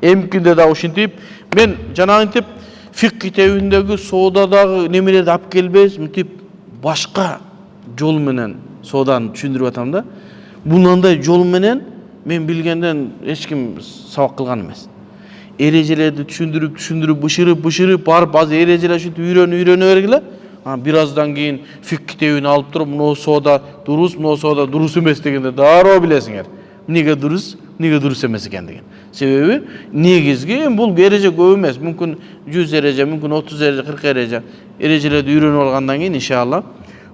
Эмкинде да ушинтип, мен жанагынтип фик китебиндеги соодадагы немелерди алып келбейбиз, мынтип башка жол менен сооданы түшүндүрүп атам да. Мындай жол менен мен билгенден эч ким сабак кылган эмес. Эрежелерди түшүндүрүп, бышырып барып, азыр эрежелер ушинтип үйрөнө бергиле. Bir azdan keyin fik kitebini alıp durup, bunu soda durus, bunu soda durus emes degende daroo bilesiңер. Nege durus emes eken degen. Sebebi negizgi bul ereje көп emес. Mümkün 100 ereje, mümkün 30 ereje, 40 ereje. Erejelerdi үйrөнүp algandan keyin inşallah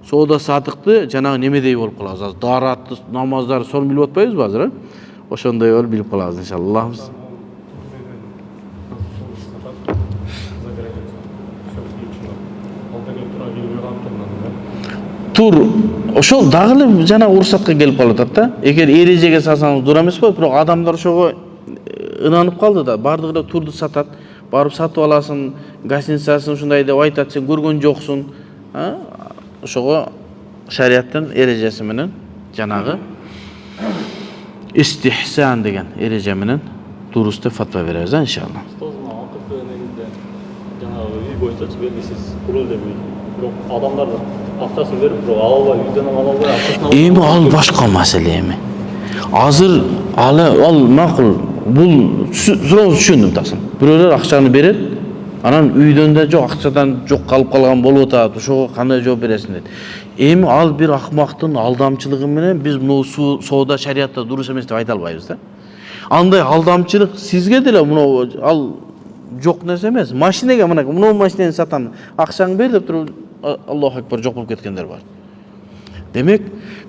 soda sadıkты жанагы немедей болуp kalabız. Az daratlı namazları son bilip atpayбыз bazır. Oşonday bolуп bilip kalabız inşallah. Тур ошол дагы эле жана уруксатка келип калып атат да. Эгер эрежеге салсаңыз дура эмес го, бирок адамдар ошого ынанып калды да. Бардыгы эле турду сатат. Барып сатып аласың, гостиницасын ушундай деп айтат, сен көргөн жоксуң. Ошого шариаттын эрежеси менен жанагы истихсан деген эреже менен дурус деп фатва беребиз иншалла. Жанагы үй боюнча белгисиз курул деп бирок адамдар акчасын берип, бирок ала албай, үйдөн ала албай, акчасын алып. Эми ал башка маселе эми. Азыр ал макул, бул сурооңузду түшүндүм таксын. Бирөөлөр акчаны берет, анан үйдөн да жок, акчадан жок калып калган болуп атат, ошого кандай жооп бересиң дейт. Эми ал бир акмактын алдамчылыгы менен биз муну соода шариатта дурус эмес деп айта албайбыз да. Андай алдамчылык сизге деле муну ал жок нерсе эмес. Машинеге мына муну машинени сатам, акчаңды бер деп туруп Аллаху акбар жок болуп кеткендер бар. Демек,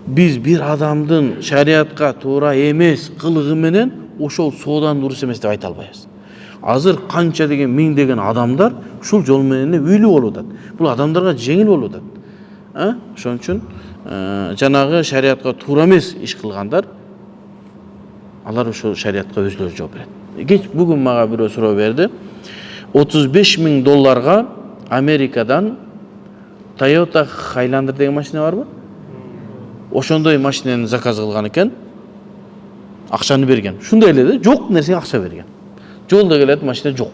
биз бир адамдын шариатка туура эмес кылыгы менен ошол соодан дурус эмес деп айта албайбыз. Азыр канча деген миңдеген адамдар ушул жол менен үйлүү болуп атат. Бул адамдарга жеңил болуп атат. Ошон үчүн жанагы шариатка туура эмес иш кылгандар алар ошол шариатка өзүлөрү жооп берет. Кеч бүгүн мага бирөө суроо берди. $35,000 Америкадан Toyota Highlander деген машина барбы? Ошондой машинени заказ кылган экен. Акчаны берген. Шундай эле да, жок нерсеге акча берген. Жолдо келет, машина жок.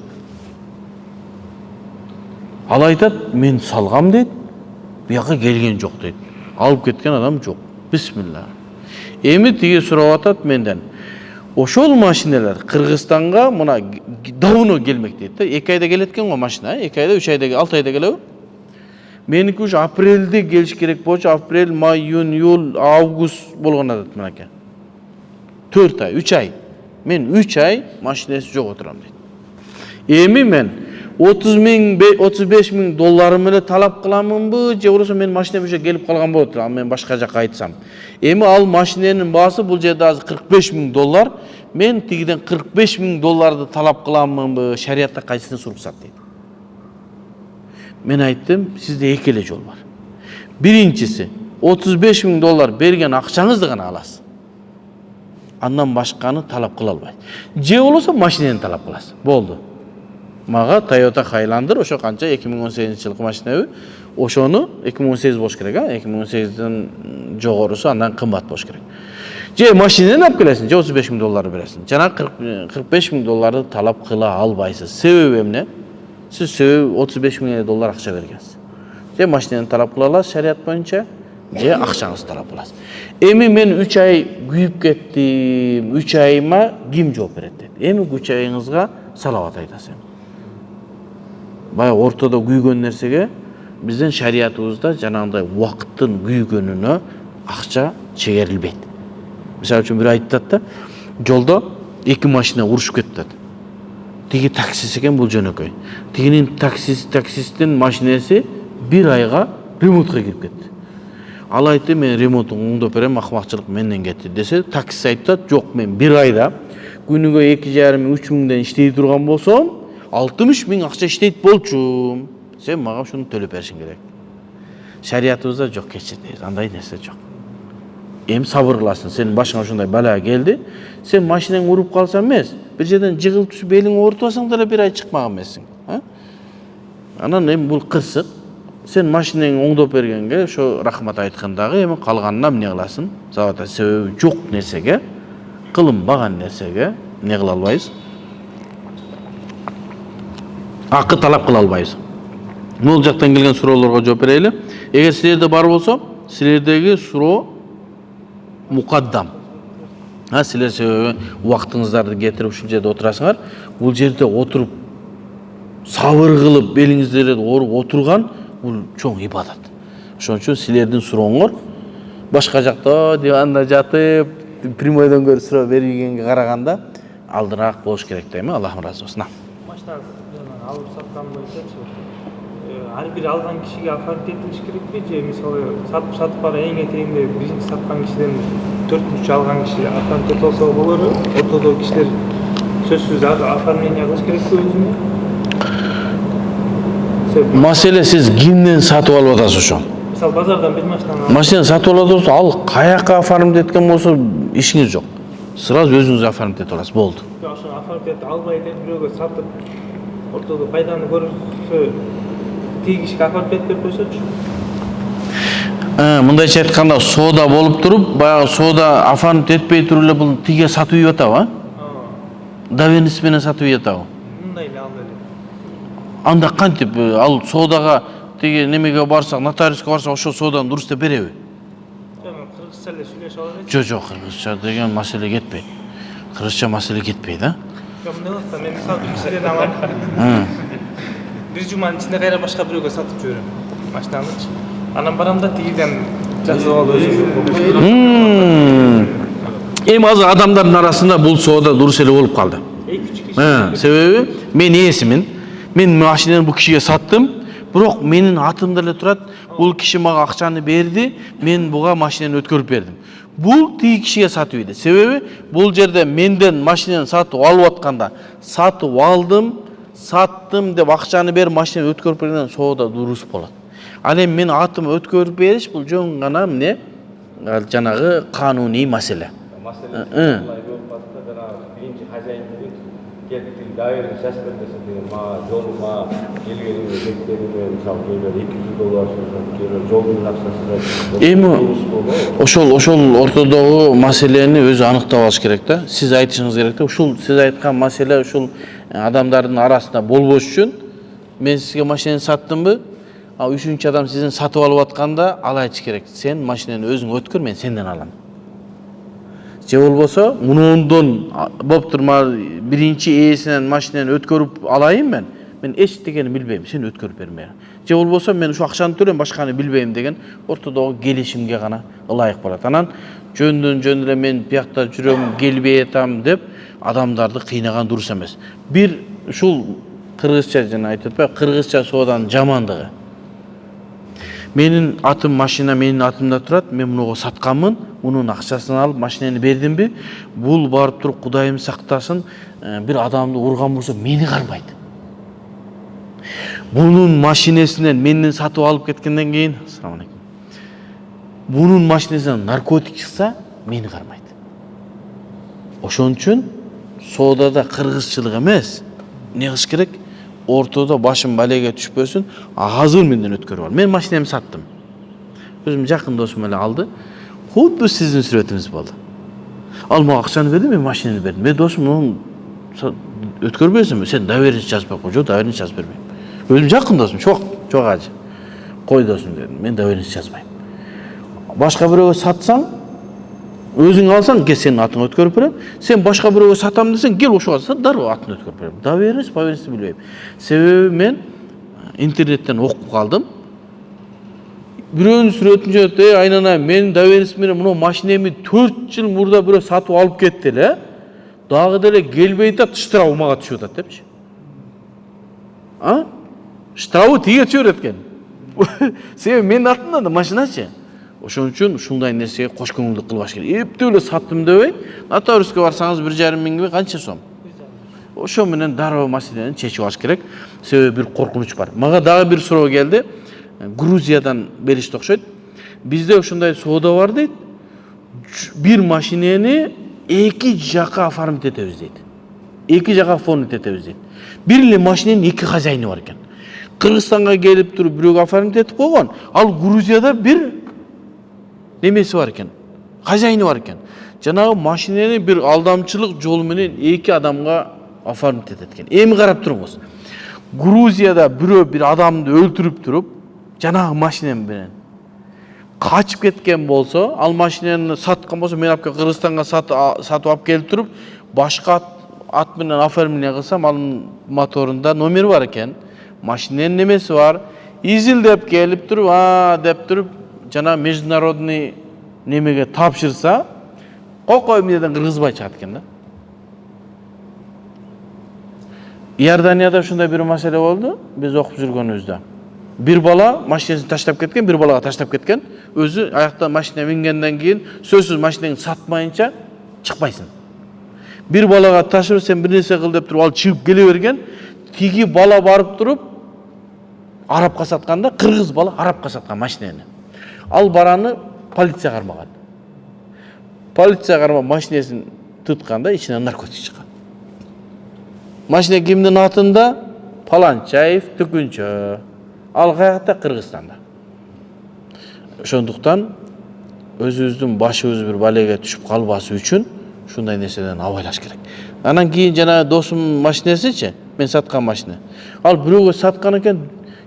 Ал айтат, мен салгам дейт, бияка келген жок дейт. Алып кеткен адам жок. Бисмилла. Эми тиги сурап атат менден. Ошол машиналар Кыргызстанга мына давно келмек дейт да. 2 айда келет экен го машина, 2 айда, 3 айда, 6 айда келеби? Меники уж апрелде келиш керек болчу, апрель, май, июнь, июль, август болгон атат мынакей. 4 ай, 3 ай. Мен 3 ай машинеси жок отурам дейт. Эми мен $35,000 эле талап кыламынбы, же болбосо мен машинем уже келип калган болот, мен башка жака айтсам. Эми ал машиненин баасы бул жерде азыр $45,000. Мен тигиден $45,000 талап кыламынбы, шариатта кайсысын суруксат дейт. Мен айттым, сизде эки эле жол бар. Биринчиси, $35,000 берген акчаңызды гана аласыз. Андан башканы талап кыла албайсыз. Же болбосо машинени талап кыласыз. Болду. Мага Toyota Highlander ошо канча 2018-жылкы машинеби? Ошону 2018 болуш керек, 2018ден жогорусу андан кымбат болуш керек. Же машинени алып келесиң, же $35,000 бересиң. Жана $45,000 талап кыла албайсыз. Себеби эмне? Сиз $35,000 акча бергенсиз. Же машинени талап кыла аласыз шариат боюнча, же акчаңызды талап кыласыз. Эми мен 3 ай күйүп кеттим. 3 айыма ким жооп берет дейт. Эми 3 айыңызга салават айтасыз. Бая ортодо күйгөн нерсеге биздин шариатыбызда жанагындай убакыттын күйгөнүнө акча чегерилбейт. Мисалы үчүн бир айтат да, жолдо 2 машина урушуп кетти. Тиги таксист экен, бул жөнөкөй. Тигинин таксисттин машинеси 1 айга ремонтка кирип кетти. Ал айтты, мен ремонтун оңдоп берем, акмакчылык менден кетти десе, таксист айтат, жок, мен 1 айда күнүгө 2,5-3 миңден иштей турган болсом, 60,000 акча иштейт болчум. Сен мага ушуну төлөп беришиң керек. Шариатыбызда жок, кечир дейт, андай нерсе жок. Эми сабыр кыласың, сенин башыңа ушундай бала келди, сен машинаңды уруп калсаң эмес, бир жерден жыгылып түшүп элиңди оорутасаң деле 1 ай чыкмаган эмессиң. Анан эми бул кырсык. Сен машинаңды оңдоп бергенге ошо рахмат айткандагы, эми калганына эмне кыласың? Себеби жок нерсеге, кылынбаган нерсеге эмне кыла албайбыз? Акы талап кыла албайбыз. Бул жактан келген суроолорго жооп берели. Эгер силерде бар болсо, силердеги суроо мукаддам. Силер себеби убактыңыздарды кетирип ушул жерде отурасыңар. Бул жерде отуруп сабыр кылып белиңиздерди ооруп отурган бул чоң ибадат. Ошон үчүн силердин сурооңор башка жакта диванда жатып прямойдон көрүп суроо бербегенге караганда алдыраак болуш керек дейм. Аллахым ыраазы болсун. Машина алып саткан боюнчачы ар бир алган кишиге оформить этилиш керекпи же мисалы сатып бара эң этегинде биринчи саткан кишиден 4-3 алган киши оформить этип алса болору, ортодогу кишилер сөзсүз оформление кылыш керекпи өзүнө? Маселе сиз кимден сатып алып атасыз ошо? Мисалы базардан бир машина сатып алып атасыз, ал каяка оформить эткен болсо ишиңиз жок. Сразу өзүңүз оформить этип аласыз, болду. Ошо оформить этип албай деп бирөөгө сатып ортодо пайданы көрсө тиги кишиге оформить этип берип койсочу. Мындайча айтканда соода болуп туруп, баягы соода оформить этпей туруп эле бул тиге сатып ийип атабы? Доверенность менен сатып ийип атабы? Мындай эле ал эле. Анда кантип ал соодага тиги немеге барсак, нотариуска барсак, ошол сооданы дурус деп береби? Кыргызча эле сүйлөшүп алабыз. Жок, кыргызча деген маселе кетпейт. Кыргызча маселе кетпейт, Мындай болсо мен мисалы бир кишиден алам. Бир жуманын ичинде кайра башка бирөөгө сатып жиберем машинанычы. Анан барам да тигиден жасап алып өзүм. Эми азыр адамдардын арасында бул соода дурус эле болуп калды. Себеби мен ээсимин. Мен машинаны бул кишиге саттым, бирок менин атымда эле турат. Бул киши мага акчаны берди, мен буга машинаны өткөрүп бердим. Бул тиги кишиге сатып ийди. Себеби бул жерде менден машинаны сатып алып атканда, сатып алдым, саттым деп акчаны берип машинаны өткөрүп бергенден соода дурус болот. Ал эми мен атыма өткөрүп бериш бул жөн гана эмне? Жанагы кануний маселе. Биринчи хозяин келип доверенность жазып бер десе деген мага жолума келгениме кеткениме мисалы кейбир $200 кейбир жолдун акчасы. Эми ошол ортодогу маселени өзү аныктап алыш керек да. Сиз айтышыңыз керек да. Ушул сиз айткан маселе ушул адамдардын арасында болбош үчүн мен сизге машинаны саттымбы? А үчүнчү адам сизден сатып алып атканда ал айтыш керек. Сен машинаны өзүң өткөр, мен сенден алам. Же болбосо мундон болуптур, биринчи ээсинен машинаны өткөрүп алайын мен. Мен эчтекени билбейм, сен өткөрүп берме. Же болбосо мен ушу акчаны төлөйм, башканы билбейм деген ортодогу келишимге гана ылайык болот. Анан жөн эле мен биякта жүрөм, келбей атам деп адамдарды кыйнаган дурус эмес. Бир ушул кыргызча жана айтып атпайбы, кыргызча сооданын жамандыгы. Менин атым машина менин атымда турат, мен муну сатканмын, мунун акчасын алып машинаны бердимби? Бул барып туруп Кудайым сактасын, бир адамды урган болсо мени кармайт. Бунун машинесинен менден сатып алып кеткенден кийин, ассаламу алейкум. Бунун машинесинен наркотик чыкса, мени кармайт. Ошон үчүн соодада кыргызчылык эмес, эмне кылыш керек? Ортодо башым балеге түшпөсүн, азыр менден өткөрүп ал. Мен машинамды саттым. Өзүм жакын досум эле алды. Худду сиздин сүрөтүңүз болду. Ал мага акчаны берди, мен машинаны бердим. Мен досум муну өткөрүп берсем, сен доверенность жазбай кой, жок, доверенность жазып бербейм. Өзүм жакын досум, чок ажы. Кой досум дедим, мен доверенность жазбайм. Башка бирөөгө сатсаң, өзүң алсаң, кел сенин атыңа өткөрүп берем. Сен башка бирөөгө сатам десең, кел ошого сат, дароо атын өткөрүп берем. Доверенность билбейм. Себеби мен интернеттен окуп калдым. Бирөөнүн сүрөтүн жөнөтүп, айнана мен доверенность менен мына машинемди 4 жыл мурда бирөө сатып алып кетти эле. Дагы деле келбей атат, штраф мага түшүп атат депчи. Штрафы тиге түшүп экен. Себеби менин атымда да машиначы. Ошон үчүн ушундай нерсеге кош көңүлдүк кылбаш керек. Эптеп эле саттым дебей, нотариуска барсаңыз 1,5 миңге канча сом? Ошо менен дароо маселени чечип алыш керек. Себеби бир коркунуч бар. Мага дагы бир суроо келди. Грузиядан беришти окшойт. Бизде ушундай соода бар дейт. Бир машинени эки жака оформить этебиз дейт. Эки жака оформить этебиз дейт. Бир эле машиненин эки хозяйны бар экен. Кыргызстанга келип туруп бирөөгө оформить этип койгон. Ал Грузияда бир немеси бар экен. Хозяйны бар экен. Жанагы машинени бир алдамчылык жолу менен эки адамга оформить этет экен. Эми карап туруңуз. Грузияда бирөө bir адамды өлтүрүп туруп, жанагы машина менен качып кеткен болсо, ал машинаны саткан болсо, мен алып Кыргызстанга сатып алып келип туруп, башка ат менен оформление кылсам, анын моторунда номер бар экен, машинанын немеси бар. Изилдеп келип туруп, деп туруп, жана международный немеге тапшырса, кокой менен кыргызбай чыгат экен да. Иорданияда ушундай бир маселе болду, биз окуп жүргөнүбүздө. Bir bala maşinesini taşlap ketken, bir balaga taşlap ketken. Özü ayakta maşine mingenden keyin sözsüz maşineni satmayınca çıkmaysın. Bir balaga taşır sen bir nese kıl dep turup al çıkıp gele bergen. Tigi bala barıp turup Arapka satkanda Kırgız bala Arapka satkan maşineni. Al baranı politsiya karmagan. Politsiya karma maşinesini tutkanda içinden narkotik çıkan. Maşine kimdin atında? Palançayev, Tükünçö. Al kayakta Kırgızstanda. Ошондуктан өзүбүздүн башыбыз bir балеге түшүп калбасы үчүн ушундай нерседен абайлаш керек. Анан кийин жана досумдун машинесичи, мен саткан машина. Ал бирөөгө саткан экен,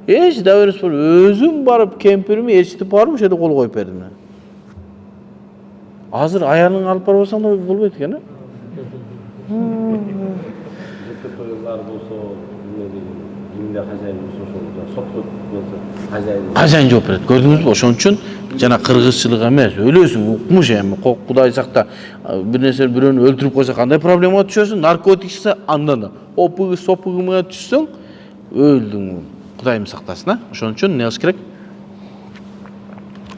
эч да эмес болуп, өзүм барып кемпирими ээрчитип барып ошол жерде кол коюп бердим. Азыр аялың алып барып алсаң да болбойт экен, Toylar bolsa, kimde hajayın bolsa, sotko bolsa hajayın. Hajayın жооп берет. Көрдүңүзбү? Ошон үчүн жана кыргызчылык эмес, өлөсүң, укмуш эми, Кудай сакта бир нерсе бирөөнү өлтүрүп койсо кандай проблемага түшөсүң? Наркотик чыкса андан да. Опугу сопугума түшсөң, өлдүң. Кудайым сактасын, а? Ошон үчүн эмне кылыш керек?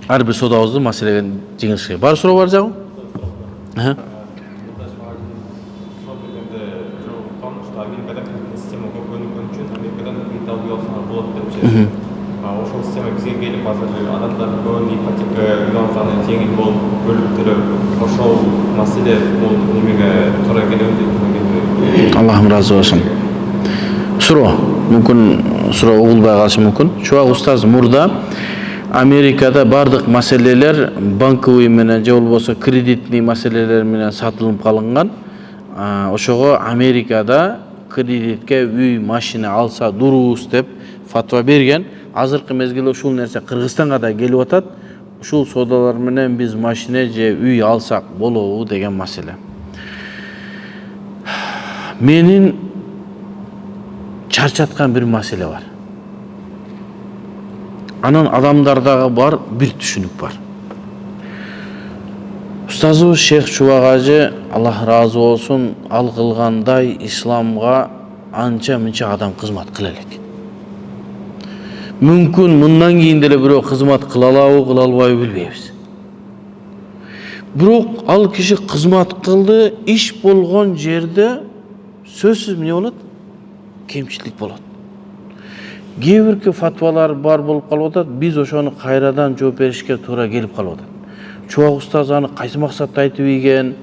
Ар бир содабызды маселеге жеңилиш керек. Бар суроо бар жагы? Ошол система бизге келип азыр адамдар көбүн ипотека саны жеңил болуп бөлүп төлөп ошол маселе бул немеге туура келеби деп. Аллахым разы болсун. Суроо, мүмкүн суроо угулбай калышы мүмкүн. Чубак устаз, мурда Америкада бардык маселелер банковый менен же болбосо кредитный маселелер менен сатылып калынган. Ошого Америкада кредитке үй, машина алса дурус деп фатва берген. Азыркы мезгилде ушул нерсе Кыргызстанга да келип атат. Ушул содалар менен биз машина же үй алсак болобу деген маселе. Менин чарчаткан бир маселе бар. Анын адамдардагы бар бир түшүнүк бар. Устазыбыз Шейх Чубак ажы, Аллах разы болсун, ал кылгандай исламга анча-мынча адам кызмат кыла элек. Мүмкүн мындан кийин деле бирөө кызмат кыла алабы, кыла албайбы билбейбиз. Бирок ал киши кызмат кылды, иш болгон жерде сөзсүз эмне болот? Кемчилик болот. Кээ бирки фатвалар бар болуп калып атат, биз ошону кайрадан жооп беришке туура келип калып атат. Чубак устаз аны кайсы максатта айтып ийген,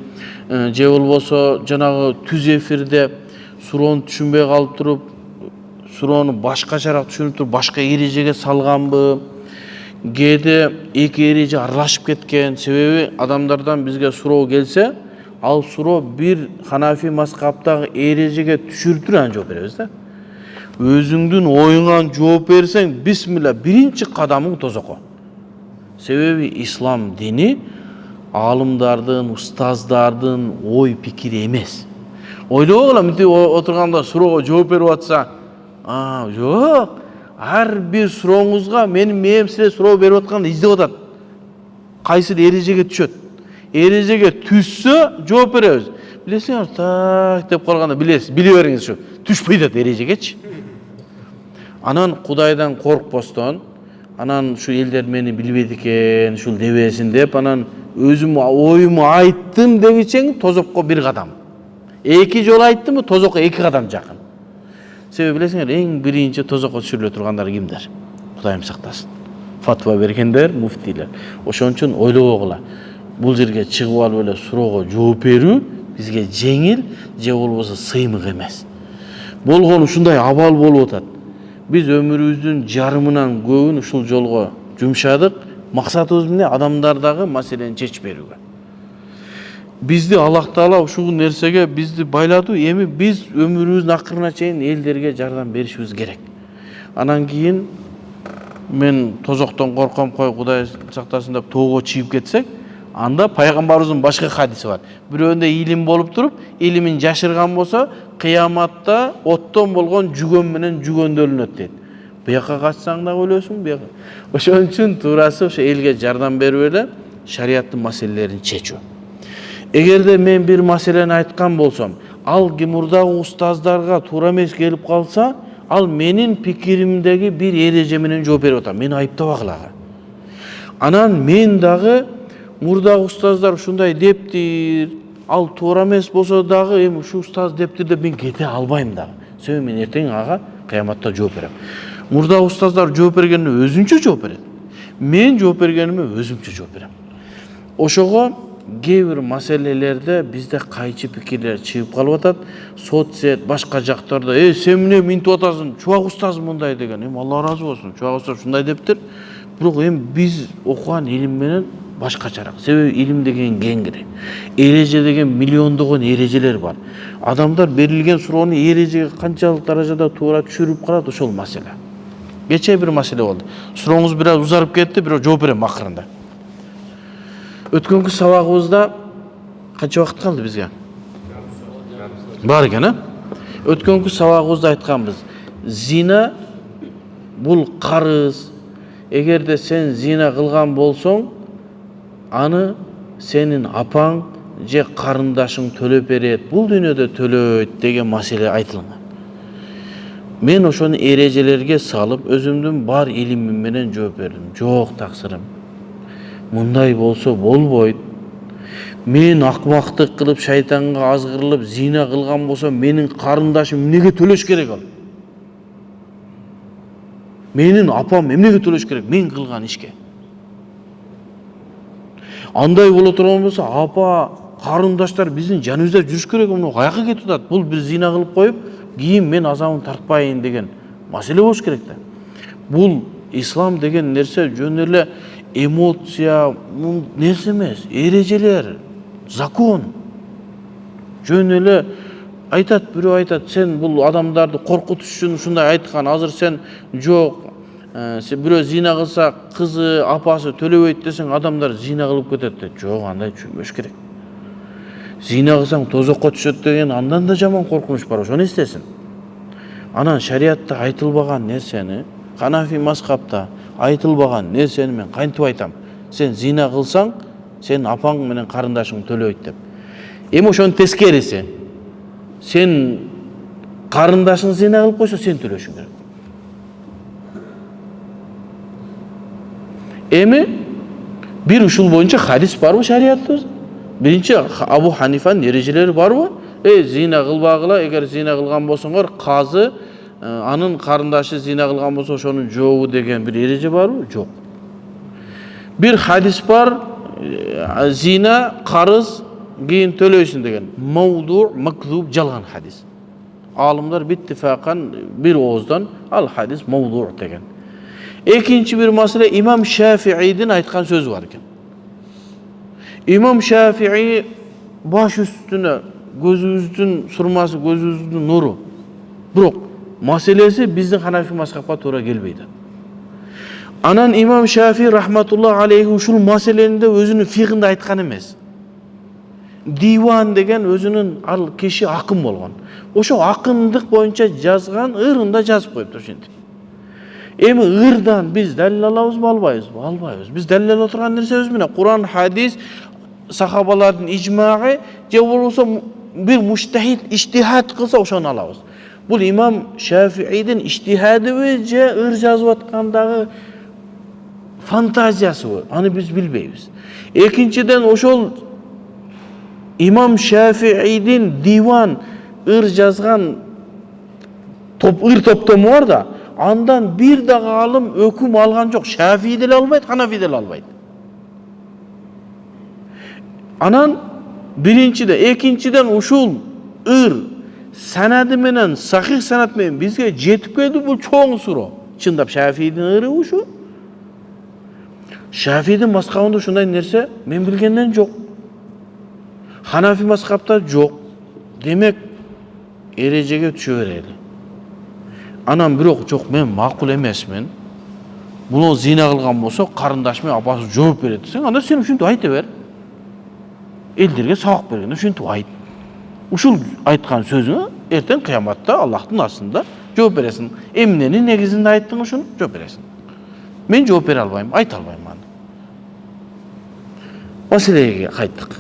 же болбосо жанагы түз эфирде суроону түшүнбөй калып туруп, суроону башкачараак түшүнүп туруп, башка эрежеге салганбы, кээде эки эреже аралашып кеткен. Себеби адамдардан бизге суроо келсе, ал суроо бир Ханафи мазхабтагы эрежеге түшүрүп анан жооп беребиз да. Өзүңдүн оюңан жооп берсең, бисмилла, биринчи кадамың тозокко. Себеби ислам дини алымдардын, устаздардын ой пикири эмес. Ойлогула, мынтип отурганда суроого жооп берип атса, жок. Ар бир сурооңузга менин мээм силер суроо берип атканды издеп атат. Кайсы эрежеге түшөт? Эрежеге түшсө жооп беребиз. Билесиңер, так деп калганда билесиз, биле бериңиз ушу. Түшпөй атат эрежегечи. Анан Кудайдан коркпостон, анан ушу элдер мени билбейт экен, ушул дебесин деп, анан өзүм оюму айттым дегичең тозокко бир кадам. Эки жолу айттымбы, тозокко эки кадам жакын. Себеби билесиңер, эң биринчи тозокко түшүрүлө тургандар кимдер? Кудайым сактасын. Фатва бергендер, муфтилер. Ошон үчүн ойлобогула. Бул жерге чыгып алып эле суроого жооп берүү бизге жеңил, же болбосо сыймык эмес. Болгону ушундай абал болуп атат. Биз өмүрүбүздүн жарымынан көбүн ушул жолго жумшадык. Максатыбыз эмне? Адамдардагы маселени чечип берүүгө. Bizди Аллах Таала ушул нерсеге bizdi байлады. Эми биз өмүрүбүздүн акырына чейин элдерге жардам беришибиз керек. Анан кийин мен тозоктон корком, кой Кудай сактасын деп тоого чыйып кетсек, анда пайгамбарыбыздын башка хадиси бар. Бирөөндө илим болуп туруп, илимин жашырган болсо, кыяматта оттон болгон жүгөн менен жүгөндөлүнөт дейт. Буяка качсаң да өлөсүң, буяка. Ошон үчүн туурасы ошо элге жардам берип эле шариаттын маселелерин чечүү. Эгерде мен бир маселени айткан болсом, ал мурдагы устаздарга туура эмес келип калса, ал менин пикиримдеги бир эреже менен жооп берип атам. Мени айыптабагыла. Анан мен дагы мурдагы устаздар ушундай дептир, ал туура эмес болсо дагы эми ушу устаз дептир деп мен кете албайм дагы. Себеби мен эртең ага кыяматта жооп берем. Мурдагы устаздар жооп бергенине өзүнчө жооп берет. Мен жооп бергениме өзүмчө жооп берем. Ошого кээ бир маселелерде бизде кайчы пикирлер чыгып калып атат. Соцсет, башка жактарда, сен эмне минтип атасың? Чубак устаз мындай деген. Алла ыраазы болсун. Чубак устаз ушундай дептир. Бирок биз окуган илим менен башкачараак. Себеби илим деген кеңири. Эреже деген миллиондогон эрежелер бар. Адамдар берилген суроону эрежеге канчалык даражада туура түшүрүп калат, ошол маселе. Кече бир маселе болду. Сурооңуз бир аз узарып кетти, бирок жооп берем акырында. Өткөнкү сабагыбызда канча убакыт калды бизге? Бар экен, а? Өткөнкү сабагыбызда айтканбыз. Зина бул карыз. Эгерде сен зина кылган болсоң, аны сенин апаң же карындашың төлөп берет. Бул дүйнөдө төлөйт деген маселе айтылган. Мен ошону эрежелерге салып, өзүмдүн бар илимим менен жооп бердим. Жок, таксырым. Мындай болсо болбойт. Мен акмактык кылып, шайтанга азгырылып, зина кылган болсом, менин карындашым эмнеге төлөш керек ал? Менин апам эмнеге төлөш керек мен кылган ишке? Андай боло турган болсо, апа, карындаштар биздин жаныбызда жүрүш керек, муну каяка кетип атат? Бул бир зина кылып коюп, кийин мен азабын тартпайын деген маселе болуш керек да. Бул ислам деген нерсе жөн эле эмоция, нерсе эмес, эрежелер, закон. Жөн эле айтат, бирөө айтат, сен бул адамдарды коркутуш үчүн ушундай айткан, азыр сен жок, сен бирөө зина кылса, кызы, апасы төлөбөйт десең, адамдар зина кылып кетет дейт. Жок, андай түшүнбөш керек. Зина кылсаң тозокко түшөт деген андан да жаман коркунуч бар, ошону эстесин. Анан шариатта айтылбаган нерсени, Ханафи мазхабта айтылбаган нерсени мен кантип айтам? Сен зина кылсаң, сен апаң менен карындашың төлөйт деп. Эми ошонун тескериси. Сен карындашың зина кылып койсо, сен төлөшүң керек. Эми бир ушул боюнча хадис барбы шариятыбызда? Биринчи Абу Ханифанын эрежелери барбы? Зина кылбагыла, эгер зина кылган болсоңор, казы анын карындашы зина кылган болсо, ошонун жообу деген бир эреже барбы? Жок. Бир хадис бар, зина карыз кийин төлөйсүн деген. Мавду, макзуб, жалган хадис. Алымдар биттифакан бир ооздон ал хадис мавду деген. Экинчи бир маселе имам Шафиидин айткан сөзү бар экен. İmam Şafii baş üstüne gözümüzün surması, gözümüzün nuru. Bırak, meselesi bizden Hanefi mazhabına to'g'ri kelmaydi. Anan İmam Şafii rahmatullohi alayhi uşul meselende özünün fiqhinde aytkan emas. Divan degen özünün al kişi akın bolgan. Oşo akındık boyunca yazgan ırında yazıp koyuptur şimdi. Emi ırdan biz delil alabız mı albayız? Albayız. Biz delil oturgan nerse özüne Kur'an, hadis, sahabaların icmağı, je bolsa bir mujtahid ijtihad kılsa oşonu alabız. Bu İmam Şafii'nin ijtihadı ve je ır yazıp atkandağı fantaziyası var. Hani biz bilbeybiz. Ekinciden oşol İmam Şafii'nin divan ır yazgan ır toptomu var da andan bir de alım hüküm algan yok. Şafii de albaydı, Hanefi de albaydı. Anan birincide, ekinciden uşul ır sanadi menen, sahih sanat menen bizge jetip keldi bu çoğun suro. Çındap Şafii'nin ırı uşu. Şafii'nin mazhabında şunday nerse men bilgenden yok. Ханафи мазхабта жок. Демек эрежеге түшө берели. Анан бирок жок, мен макул эмесмин. Буну зина кылган болсо карындаш менен апасы жооп берет десең, анда сен ушинтип айта бер. Элдерге сабак бергенде ушинтип айт. Ушул айткан сөзүңө эртең кыяматта Аллахтын астында жооп бересиң. Эмненин негизинде айттың ушуну? Жооп бересиң. Мен жооп бере албайм, айта албайм аны. Маселеге кайттык.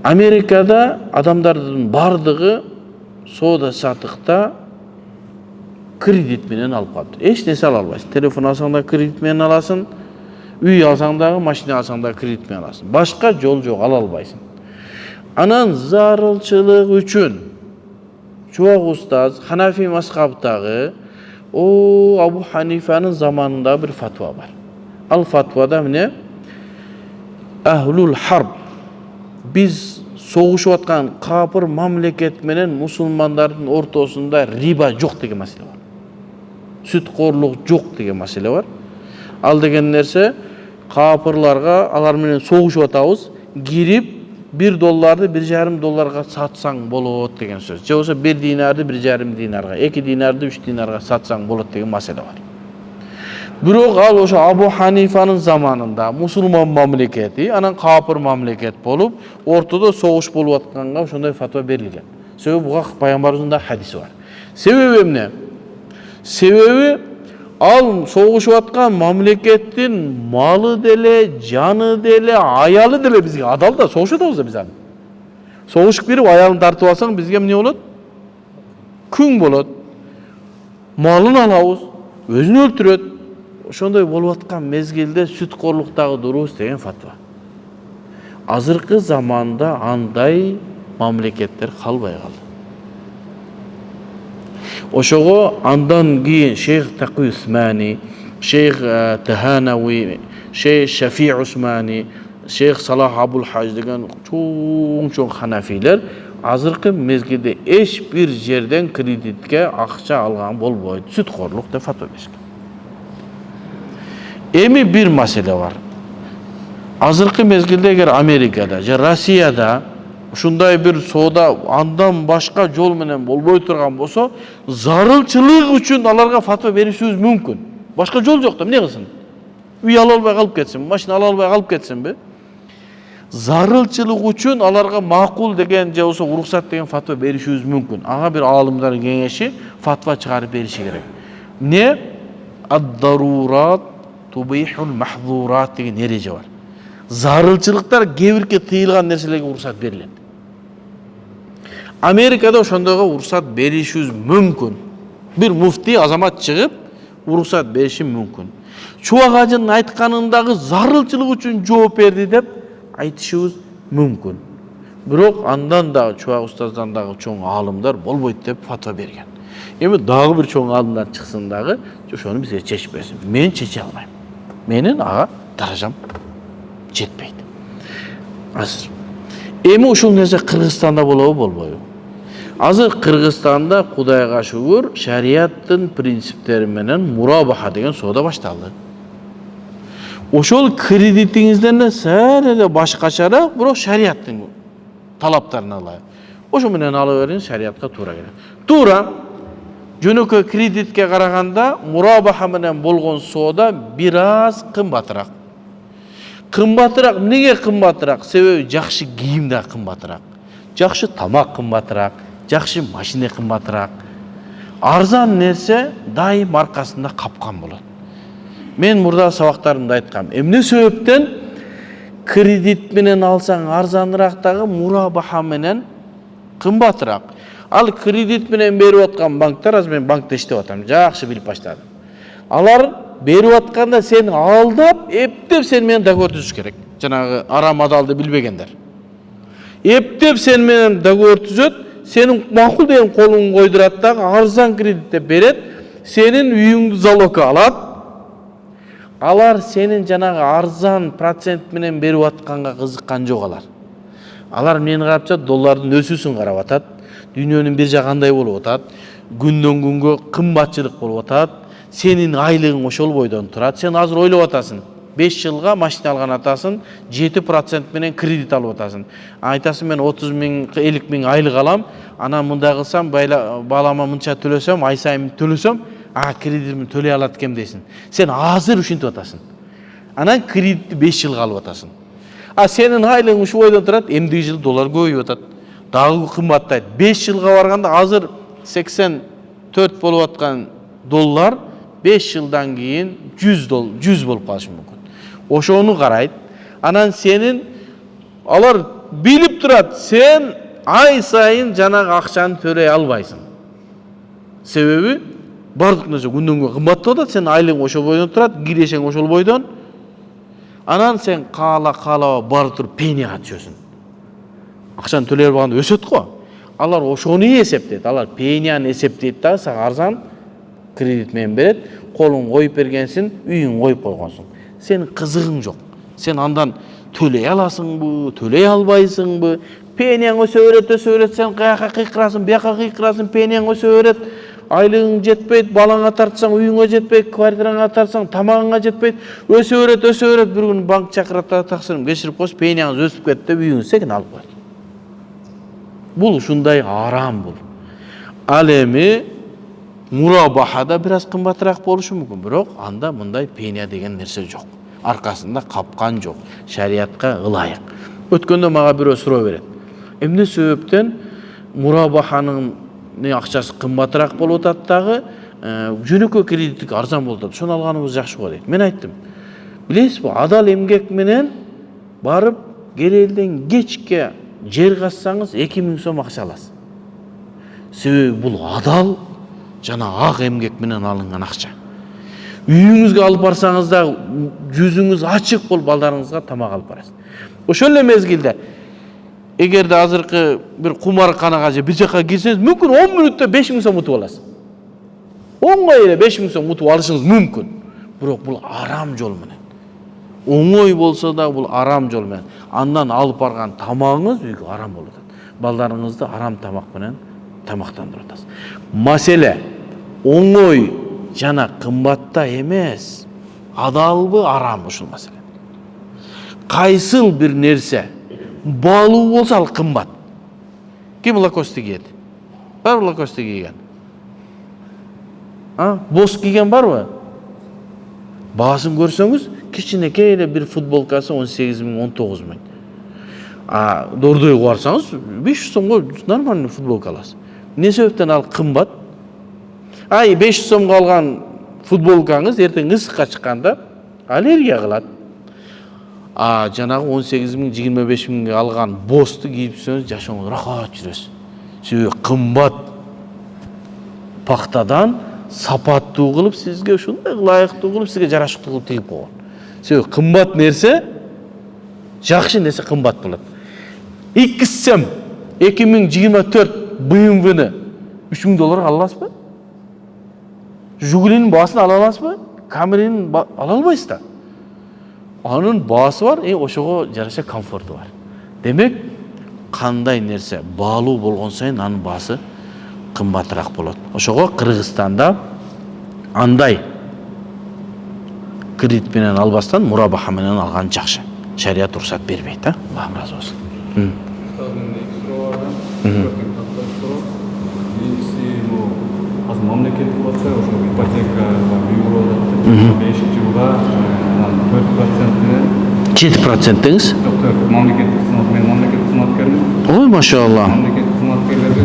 Америкада адамдардын бардыгы соода сатыкта кредит менен алып калды. Эч нерсе ала албайсың. Телефон алсаң да кредит менен аласың. Үй алсаң дагы, машина алсаң да кредит менен аласың. Башка жол жок, ала албайсың. Анан зарылчылык үчүн чуак устаз Ханафи мазхабтагы Абу Ханифанын заманында бир фатва бар. Ал фатвада эмне? Ахлул харб. Биз согушуп аткан капыр мамлекет менен мусулмандардын ортосунда риба жок деген маселе бар. Сүткорлук жок деген маселе бар. Ал деген нерсе капырларга алар менен согушуп атабыз, кирип $1 $1,5 сатсаң болот деген сөз. Же болсо 1 динарды 1,5 динарга, 2 динарды 3 динарга сатсаң болот деген маселе бар. Бирок ал ошо Абу Ханифанын заманында мусулман мамлекети, анан капыр мамлекет болуп, ортодо согуш болуп атканга ошондой фатва берилген. Себеби буга пайгамбарыбыздын да хадиси бар. Себеби эмне? Себеби ал согушуп аткан мамлекеттин малы деле, жаны деле, аялы деле бизге адал да, согушуп атабыз да биз аны. Согушуп кирип аялын тартып алсаң бизге эмне болот? Күң болот. Малын алабыз, өзүн өлтүрөт. Ошондой болуп аткан мезгилде сүткорлуктагы дурубуз деген фатва. Азыркы заманда андай мамлекеттер калбай калды. Ошого андан кийин Шейх Такый Усмани, Шейх Таханауи, Шейх Шафи Усмани, Шейх Салах Абул Хаж деген чоң ханафилер азыркы мезгилде эч бир жерден кредитке акча алган болбойт, сүткорлук деп фатва беришкен. Эми бир маселе бар. Азыркы мезгилде эгер Америкада же Россияда ушундай бир соода андан башка жол менен болбой турган болсо, зарылчылык үчүн аларга фатва беришибиз мүмкүн. Башка жол жок да, эмне кылсын? Үй ала албай калып кетсин, машина ала албай калып кетсинби? Зарылчылык үчүн аларга макул деген же болсо уруксат деген фатва беришибиз мүмкүн. Ага бир аалымдардын кеңеши фатва чыгарып бериши керек. Не? Ад-дарурат тубихул махзурат деген эреже бар. Зарылчылыктар кээ-бирге тыйылган нерселерге уруксат берилет. Америкада ошондойго уруксат беришибиз мүмкүн. Бир муфти азамат чыгып уруксат бериши мүмкүн. Чубак ажынын айтканындагы зарылчылык үчүн жооп берди деп айтышыбыз мүмкүн. Бирок андан дагы чубак устаздан дагы чоң аалымдар болбойт деп фатва берген. Эми дагы бир чоң аалымдар чыксын дагы ошону бизге чечип берсин. Мен чече албайм. Менин ага даражам жетпейт. Азыр. Эми ушул нерсе Кыргызстанда болобу, болбойбу? Азыр Кыргызстанда Кудайга шүгүр шариаттын принциптери менен мурабаха деген соода башталды. Ошол кредитиңизден сәл эле башкачараак, бирок шариаттын талаптарына ылайык. Ошо менен ала бериңиз, шариатка туура келет. Туура жөнөкөй кредитке караганда мурабаха менен болгон соода бир аз кымбатыраак. Кымбатыраак, эмнеге кымбатыраак? Себеби жакшы кийим да кымбатыраак. Жакшы тамак кымбатыраак, жакшы машина кымбатыраак. Арзан нерсе дайым аркасында капкан болот. Мен мурда сабактарымда айткам, эмне себептен кредит менен алсаң арзаныраак дагы мурабаха менен кымбатыраак. Ал кредит менен берип аткан банктар, азыр мен банкта иштеп атам, жакшы билип баштадым. Алар берип атканда сени алдап, эптеп сен менен договор түзүш керек. Жанагы арам адалды билбегендер. Эптеп сен менен договор түзөт, сенин макул деген колуңду койдурат дагы арзан кредитте берет, сенин үйүңдү залогко алат. Алар сенин жанагы арзан процент менен берип атканга кызыккан жок алар. Алар эмнени карапчы? Доллардын өсүүсүн карап атат. Дүйнөнүн биржа кандай болуп атат? Күндөн күнгө кымбатчылык болуп атат. Сенин айлыгың ошол бойдон турат. Сен азыр ойлоп атасың. 5 жылга машина алган атасың, 7% менен кредит алып атасың. Айтасың мен 30 миң, 50 миң айлык алам, анан мындай кылсам, балама мынча төлөсөм, ай сайын төлөсөм, кредитимди төлөй алат экем дейсиң. Сен азыр ушинтип атасың. Анан кредитти 5 жылга алып атасың. Сенин айлыгың ушу бойдон турат, эмдиги жыл доллар көбөйүп атат. Дагы кымбаттайт. 5 жылга барганда азыр 84 болуп аткан доллар 5 жылдан кийин 100 болуп калышы мүмкүн. Ошону карайт. Анан сенин алар билип турат, сен ай сайын жанагы акчаны төлөй албайсың. Себеби бардык нерсе күндөн күнгө кымбаттап атат, сен айлыгың ошол бойдон турат, кирешең ошол бойдон. Анан сен каала бары туруп пенияга түшөсүң. Акчаны төлөй албаганда өсөт го. Алар ошону эсептейт. Алар пенияны эсептейт да, сага арзан кредит менен берет. Колуң коюп бергенсиң, үйүң коюп койгонсуң. Сенин кызыгың жок. Сен андан төлөй аласыңбы, төлөй албайсыңбы? Пенияң өсө берет, сен каяка кыйкырасың, бияка кыйкырасың, пенияң өсө берет. Айлыгың жетпейт, балаңа тартсаң, үйүңө жетпейт, квартираңа тартсаң, тамагыңа жетпейт, өсө берет. Бир күн банк чакырат, таксырым кечирип коюш, пенияңыз өсүп кетти деп үйүңүз секин алып коет. Бул ушундай арам бул. Ал эми мурабахада бир аз кымбатыраак болушу мүмкүн, бирок анда мындай пения деген нерсе жок. Аркасында капкан жок, шариятка ылайык. Өткөндө мага бирөө суроо берет. Эмне себептен мурабаханын акчасы кымбатыраак болуп атат дагы, жөнөкөй кредиттик арзан болуп атат. Шону алганыбыз жакшы го дейт. Мен айттым. Билесизби, адал эмгек менен барып келелден кечке жер казсаңыз 2000 сом акча аласыз. Себеби бул адал жана ак эмгек менен алынган акча. Үйүңүзгө алып барсаңыз да жүзүңүз ачык болуп балдарыңызга тамак алып барасыз. Ошол эле мезгилде эгерде азыркы бир кумарканага же бир жака кирсеңиз, мүмкүн 10 мүнөттө 5000 сом утуп аласыз. Оңой эле 5000 сом утуп алышыңыз мүмкүн. Бирок бул арам жол менен. Оңой болсо да бул арам жол менен. Андан алып барган тамагыңыз үйгө арам болуп атат. Балдарыңызды арам тамак менен тамактандырып атасыз. Маселе оңой жана кымбатта эмес, адалбы, арамбы ушул маселе. Кайсыл бир нерсе баалуу болсо ал кымбат. Ким лакосты кийет? Барбы лакосты кийген? Бос кийген барбы? Баасын көрсөңүз, кичинекей эле бир футболкасы 18 миң, 19 миң. Дордойго барсаңыз 500 сомго нормальный футболка аласыз. Не себептен ал кымбат? 500 сомго алган футболкаңыз эртең ысыкка чыкканда аллергия кылат. Жанагы 18 миң, 25 миңге алган босту кийип жүрсөңүз жашооңуз рахат жүрөсүз. Себеби кымбат пактадан сапаттуу кылып сизге ушундай ылайыктуу кылып сизге жарашыктуу кылып тигип койгон. Себеби кымбат нерсе, жакшы нерсе кымбат болот. XM 2024 BMW-ны 3000 долларга ала аласызбы? Жигулинин баасын ала аласызбы? Камринин ала албайсыз да. Анын баасы бар, ошого жараша комфорту бар. Демек, кандай нерсе баалуу болгон сайын анын баасы кымбатыраак болот. Ошого Кыргызстанда андай кредит менен албастан мурабаха менен алган жакшы. Шарият уруксат бербейт, Аллах разы болсун. Азыр мамлекеттик болсо ошо ипотека үй болот. 5 жылга 4% менен 7% деңиз? Жок, мамлекеттик кызматкерлер. Ой, машалла. Мамлекеттик кызматкерлерге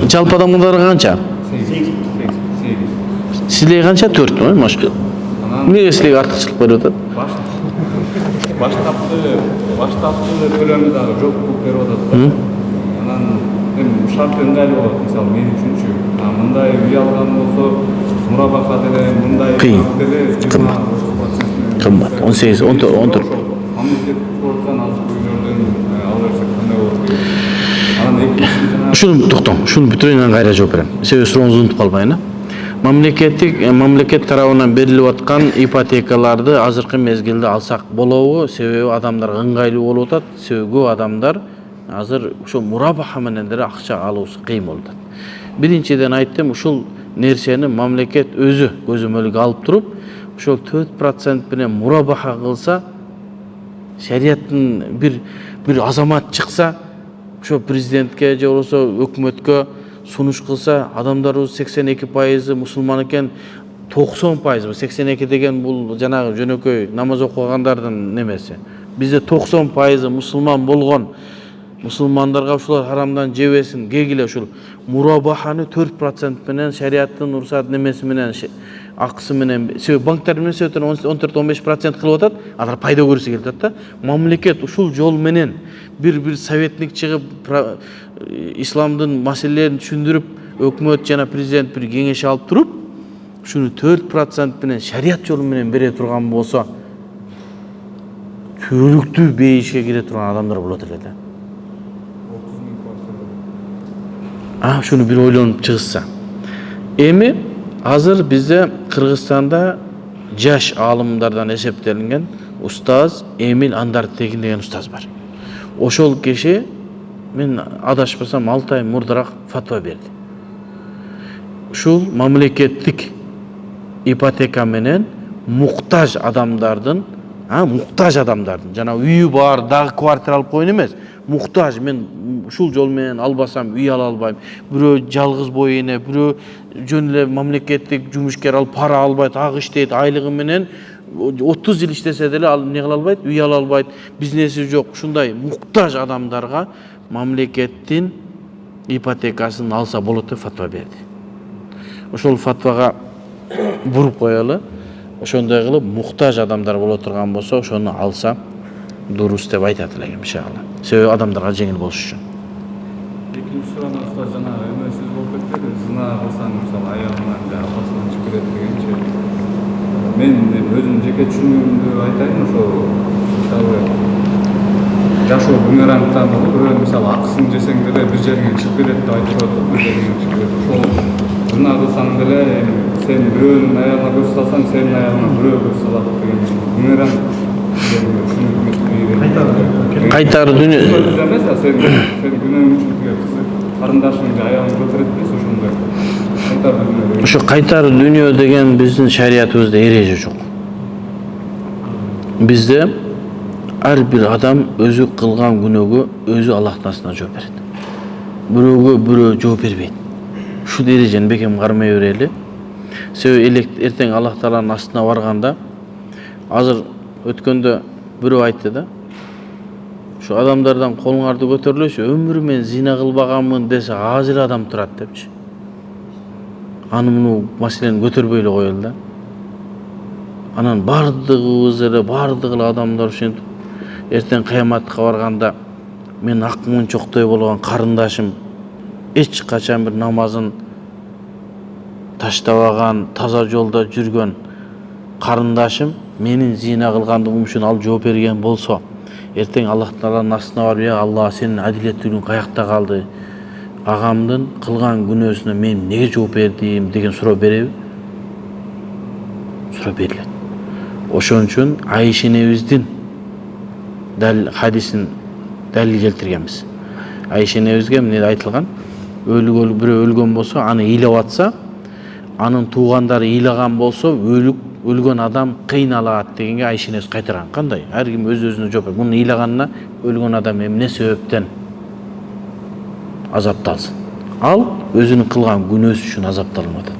4%. Жалпы адамдарға канча? 8. Сизге канча? 4, ой, машалла. Эмнеге сизге артыкчылык берип атат? Баштапты төлөмү дагы жок болуп берип атат. Анан шарт ыңгайлуу болот. Мисалы мен үчүнчү, мындай үй алган болсо, мурабаха деле мындай деле кымбат. 18, 14. Мамлекеттик болсо азыр үйлөрдөн ала берсек кандай болот? Анан экинчиси Ушуну токтоң, ушуну бүтүрөйүн, анан кайра жооп берем. Себеби сурооңузду унутуп калбайын. Мамлекет тарабынан берилип аткан ипотекаларды азыркы мезгилде алсак болобу? Себеби адамдар ыңгайлуу болуп атат. Себеби көп адамдар азыр ушул мурабаха менен деле акча алуусу кыйын болуп атат. Биринчиден айттым, ушул нерсени мамлекет өзү көзөмөлгө алып туруп, ошол 4% менен мурабаха кылса, шарияттын bir азамат чыкса, ошо президентке же болбосо өкмөткө сунуш кылса, адамдарыбыз 82% мусулман экен, 90%, 82 деген бул жанагы жөнөкөй намаз окугандардын немеси. Бизде 90% мусулман болгон мусулмандарга ушулар харамдан жебесин, кегиле ушул мурабаханы 4% менен шарияттын уруксат немеси менен акысы менен, себеби банктар менен 14-15% кылып атат, алар пайда көрүсү келип атат да. Мамлекет ушул жол менен bir советник чыгып исламдын маселелерин түшүндүрүп, өкмөт жана президент bir кеңеш алып туруп, шуну 4% менен шарият жолу менен бере турган болсо, түбөлүктүү бейишке кире турган адамдар болот эле да. 30.000 квартира. Шуну bir ойлонуп чыгышса. Эми азыр бизде Кыргызстанда жаш алымдардан эсептелинген устаз Эмил Андартегин деген устаз бар. Ошол киши, мен адашпасам 6 ай мурдараак фатва берди. Ушул мамлекеттик ипотека менен муктаж адамдардын, жана үйү бар, дагы квартира алып койгон эмес, муктаж, мен ушул жол менен албасам үй ала албайм. Бирөө жалгыз бой эне, бирөө жөн эле мамлекеттик жумушкер алып пара албайт, ак иштейт, айлыгы менен 30 жыл иштесе деле ал эмне кыла албайт, үй ала албайт, бизнеси жок. Ушундай муктаж адамдарга мамлекеттин ипотекасын алса болот деп фатва берди. Ошол фатвага буруп коелу. Ошондой кылып муктаж адамдар боло турган болсо, ошону алса дурус деп айтат элем иншалла. Себеби адамдарга жеңил болуш үчүн. Экинчи суроодон устаз жана өмөсүз болуп кетти. Зына кылсаң, мисалы аягынан же апасынан чыгып кетет дегенчи. Мен өзүмдүн жеке түшүнүгүмдү айтайын, ошо мисалы жашоо бумерангдан болуп, бирөө мисалы акысын жесең деле бир жерге чыгып кетет деп айтып атат, бир жерге чыгып кетет. Ошол зына кылсаң деле сен бирөөнүн аягына көз салсаң, сенин аягына бирөө көз салат деген бумеранг Кайтар дүнү эмес, сен күнөөң үчүн карындашың аягын көтөрөт эмес, ошондой кайтар дүнү. Ошо кайтар дүнү деген биздин шариятыбызда эреже жок. Бизде ар бир адам өзү кылган күнөөгө өзү Аллахтын астына жооп берет. Бирөөгө бирөө жооп бербейт. Ушул эрежени бекем кармай берели. Себеби эртең Аллах Тааланын астына барганда, азыр өткөндө бирөө айтты да, şu adamlardan kolunарды көтөрүлөчү, өмүрү мен зина кылбаганмын десе азыр адам турат депчи. Аны муну маселени көтөрбөй эле коелу да. Анан бардыгыбыз эле адамдар ушинтип эртең кыяматка барганда мен ак мунчоктой болгон карындашым эч качан бир намазын таштабаган, таза жолдо жүргөн карындашым менин зина кылгандыгым үчүн ал жооп берген болсо, эртең Аллах Тааланын астына барып, "Я Алла, сенин адилеттүүлүгүң каякта калды? Агамдын кылган күнөөсүнө мен эмнеге жооп бердим?" деген суроо береби? Суроо берилет. Ошон үчүн Айша энебиздин дал хадисин далил келтиргенбиз. Айша энебизге эмне айтылган? Бирөө өлгөн болсо, аны ыйлап атса, анын туугандары ыйлаган болсо, өлгөн адам кыйналат дегенге Айша энебиз кайтарган. Кандай? Ар ким өз-өзүнө жооп берет. Мунун ыйлаганына өлгөн адам эмне себептен азапталсын? Ал өзүнүн кылган күнөөсү үчүн азапталып атат.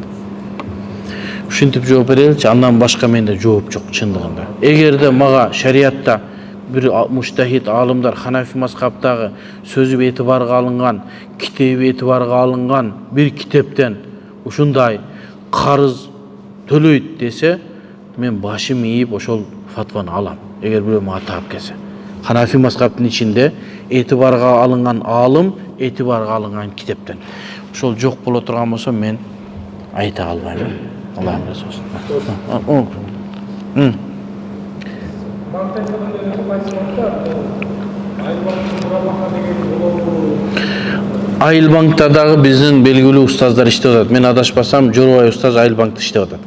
Ушинтип жооп береличи, андан башка менде жооп жок чындыгында. Эгерде мага шариятта bir mujtahid alimlar Hanefi mazhabdagi sözü e'tibarga alıngan, kitebi e'tibarga alıngan bir kitepten uşunday qarız төлөйт dese, men başım iyip oşol fatvаны alam. Eğer bir mağa taap kese. Hanefi mazhabının içinde e'tibarga alıngan alim, e'tibarga alıngan kitepten. Oşol jok bola turgan bolsa men ayta albayм. Allah'ım razı olsun. Айылбанктардагы биздин белгилүү устаздар иштеп атат. Мен адашпасам, Жорубай устаз Айылбанкта иштеп атат.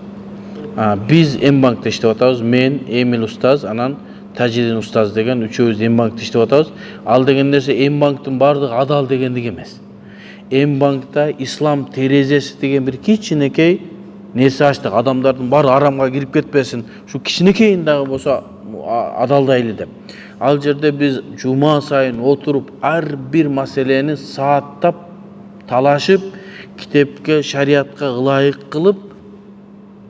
Биз Эмбанкта иштеп атабыз. Мен, Эмил устаз, анан Тажидин устаз деген үчөөбүз Эмбанкта иштеп атабыз. Ал деген нерсе Эмбанктын бардыгы адал дегендик эмес. Эмбанкта ислам терезеси деген бир кичинекей несі аштық, адамдардың бары арамға кирип кетпесин, ушу кичинекейин дагы болсо адалдайлы деп. Ал жерде биз жума сайын отуруп ар бир маселени сааттап талашып, китепке, шариатка ылайык кылып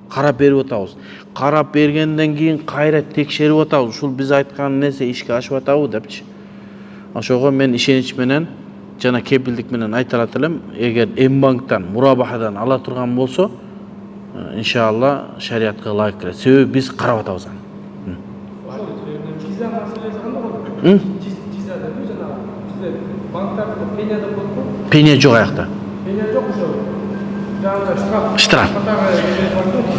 карап берип атабыз. Карап бергенден кийин кайра текшерип атабыз. Ушул биз айткан нерсе ишке ашып атабы депчи. Ошого мен ишенич менен жана кепилдик менен айта алат элем, эгер М-банктан, мурабахадан ала турган болсо, иншалла шариатка ылайык келет. Себеби биз карап атабыз аны. Виза маселеси кандай болот? Виза деп жанагы бизде банктарда пенияда болот го? Пеня жок аякта. Пения жок ошо. Жанагы Штраф.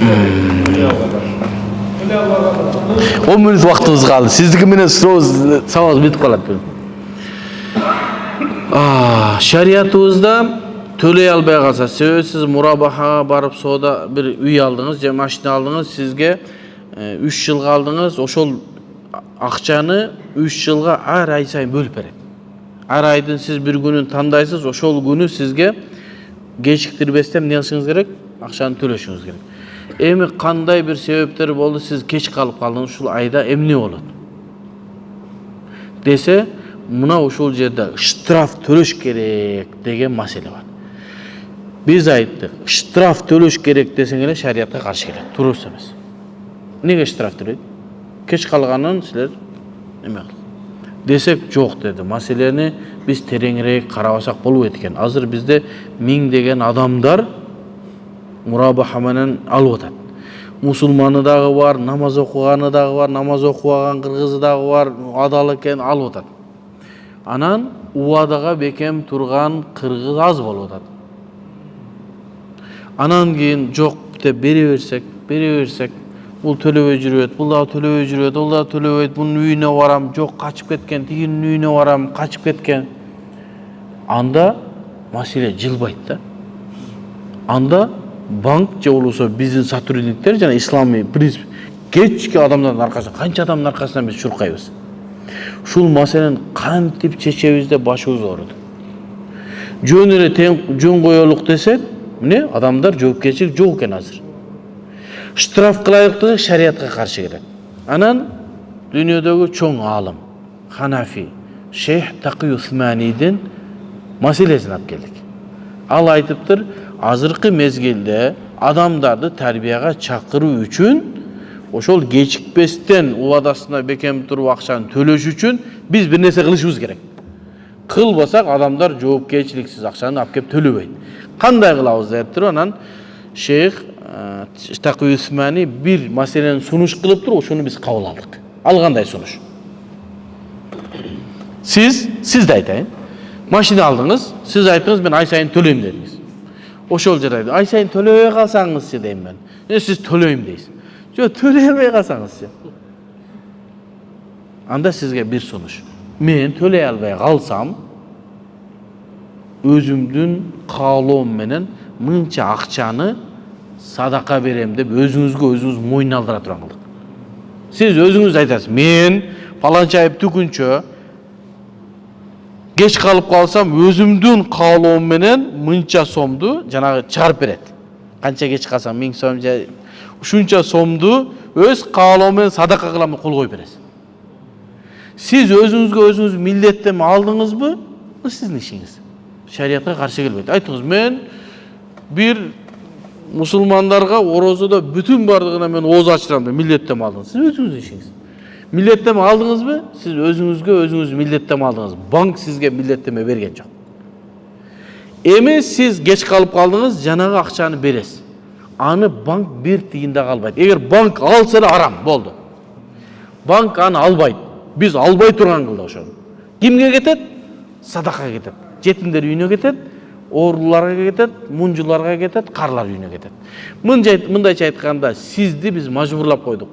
Төлөй албаган. 10 мүнөт убактыбыз калды. Сиздики менен сабак бүтүп калат. Шариатыбызда төлөй албай калса, себеби сиз мурабахага барып соода бир үй алдыңыз же машина алдыңыз, сизге 3 жылга алдыңыз, ошол акчаны 3 жылга ар ай сайын бөлүп берет. Ар айдын сиз бир күнүн тандайсыз, ошол күнү сизге кечиктирбестен эмне кылышыңыз керек? Акчаны төлөшүңүз керек. Эми кандай бир себептер болду, сиз кеч калып калдыңыз, ушул айда эмне болот? Десе, мына ушул жерде штраф төлөш керек деген маселе бар. Биз айттык, штраф төлөш керек десең эле шариатка каршы келет. Туруп эмес. Неге штраф төлөйт? Кеч калганын силер эме кыл. Десек жок деди. Маселени биз тереңирээк карабасак болбойт экен. Азыр бизде 1000 деген адамдар мурабаха менен алып атат. Мусулманы дагы бар, намаз окуганы дагы бар, намаз окубаган кыргызы дагы бар, адал экен алып атат. Анан убадага бекем турган кыргыз аз болуп атат. Анан кийин жок деп бере берсек, бул төлөбөй жүрөт, бул дагы төлөбөй жүрөт, бул дагы төлөбөйт, бунун үйүнө барам, жок качып кеткен, тигинин үйүнө барам, качып кеткен. Анда маселе жылбайт да. Анда банк же болбосо биздин сотрудниктер жана исламий принцип кечки адамдардын аркасынан, канча адамдын аркасынан биз чуркайбыз. Ушул маселени кантип чечебиз деп башыбыз ооруду. Жөн эле жөн коелук десек, міне адамдар жоопкерчилик жок экен азыр. Штраф кылайык десек шариатка каршы келет. Анан дүйнөдөгү чоң аалым Ханафи Шейх Такый Усманийдин маселесин алып келдик. Ал айтыптыр, азыркы мезгилде адамдарды тарбияга чакыруу үчүн ошол кечикпестен убадасына бекем туруп акчаны төлөш үчүн биз бир нерсе кылышыбыз керек. Кылбасак адамдар жоопкерчиликсиз акчаны алып кеп төлөбөйт. Кандай кылабыз деп туруп анан Шейх Такый Усмани бир маселени сунуш кылып туруп, ошону биз кабыл алдык. Ал кандай сунуш? Сизди айтайын. Машина алдыңыз, сиз айттыңыз, мен ай сайын төлөйм дедиңиз. Ошол жерде ай сайын төлөбөй калсаңыз дейм мен. Сиз төлөйм дейсиз. Жок, төлөй албай калсаңыз. Анда сизге бир сунуш. Мен төлөй албай калсам, өзүмдүн каалоом менен мынча акчаны садака берем деп өзүңүз мойнуна алдыра турган кылдык. Сиз өзүңүз айтасыз, мен паланча айып түкүнчө кеч калып калсам, өзүмдүн каалоом менен мынча сомду жанагы чыгарып берет. Канча кеч калсам 1000 сом же ушунча сомду өз каалоом менен садака кылам деп кол коюп бересиз. Сиз өзүңүз милдеттеме алдыңызбы? Бул сиздин ишиңиз. Шариатка каршы келбейт. Айтыңыз, мен бир мусулмандарга орозодо бүтүн бардыгына мен ооз ачырам деп милдеттеме алдыңыз. Сиз өзүңүздүн ишиңиз. Милдеттеме алдыңызбы? Сиз өзүңүзгө милдеттеме алдыңыз. Банк сизге милдеттеме берген жок. Эми сиз кеч калып калдыңыз, жанагы акчаны бересиз. Аны банк бир тиын да калбайт. Эгер банк алса эле арам болду. Банк аны албайт. Биз албай турган кылдык ошону. Кимге кетет? Садакага кетет. Жетимдер үйүнө кетет, ооруларга кетет, мунжуларга кетет, карлар үйүнө кетет. Мындайча айтканда, сизди биз мажбурлап койдук.